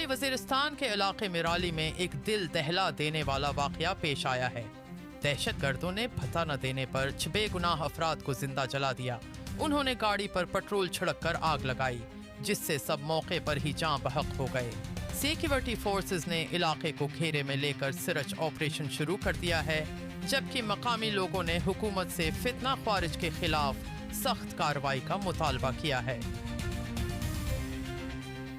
وزیرستان کے علاقے میرالی میں ایک دل دہلا دینے والا واقعہ پیش آیا ہے۔ دہشت گردوں نے پتہ نہ دینے پر 6 بے گناہ افراد کو زندہ جلا دیا۔ انہوں نے گاڑی پر پٹرول چھڑک کر آگ لگائی، جس سے سب موقع پر ہی جاں بحق ہو گئے۔ سیکیورٹی فورسز نے علاقے کو گھیرے میں لے کر سرچ آپریشن شروع کر دیا ہے، جبکہ مقامی لوگوں نے حکومت سے فتنہ خوارج کے خلاف سخت کارروائی کا مطالبہ کیا ہے۔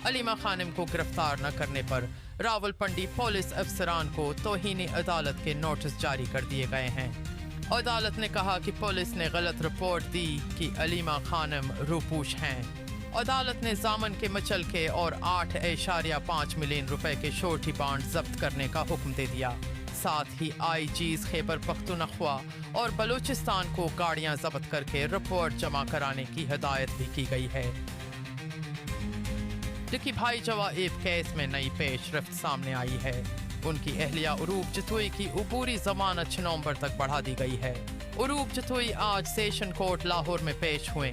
علیمہ خانم کو گرفتار نہ کرنے پر راولپنڈی پولیس افسران کو توہین عدالت کے نوٹس جاری کر دیے گئے ہیں۔ عدالت نے کہا کہ پولیس نے غلط رپورٹ دی کہ علیمہ خانم روپوش ہیں۔ عدالت نے ضامن کے مچلکے اور 8.5 ملین روپے کے شورٹی بانڈ ضبط کرنے کا حکم دے دیا۔ ساتھ ہی آئی جیز خیبر پختونخوا اور بلوچستان کو گاڑیاں ضبط کر کے رپورٹ جمع کرانے کی ہدایت بھی کی گئی ہے۔ لکی بھائی جوائب کیس میں نئی پیش رفت سامنے آئی ہے۔ ان کی اہلیہ عروب جتوئی کی عبوری ضمانت 6 نومبر تک بڑھا دی گئی ہے۔ عروب جتوئی آج سیشن کورٹ لاہور میں پیش ہوئے،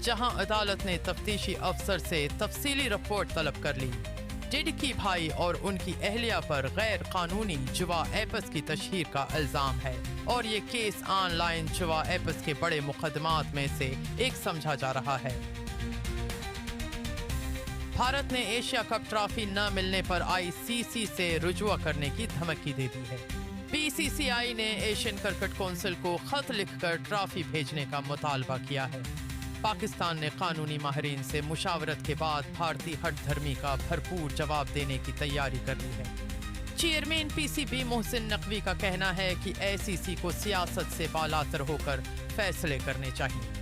جہاں عدالت نے تفتیشی افسر سے تفصیلی رپورٹ طلب کر لی۔ ڈڈکی بھائی اور ان کی اہلیہ پر غیر قانونی جوا ایپس کی تشہیر کا الزام ہے، اور یہ کیس آن لائن جوا ایپس کے بڑے مقدمات میں سے ایک سمجھا جا رہا ہے۔ بھارت نے ایشیا کپ ٹرافی نہ ملنے پر ICC سے رجوع کرنے کی دھمکی دے دی ہے۔ BCCI نے ایشین کرکٹ کونسل کو خط لکھ کر ٹرافی بھیجنے کا مطالبہ کیا ہے۔ پاکستان نے قانونی ماہرین سے مشاورت کے بعد بھارتی ہٹ دھرمی کا بھرپور جواب دینے کی تیاری کر لی ہے۔ چیئرمین PCB محسن نقوی کا کہنا ہے کہ ICC کو سیاست سے بالاتر ہو کر فیصلے کرنے چاہیے۔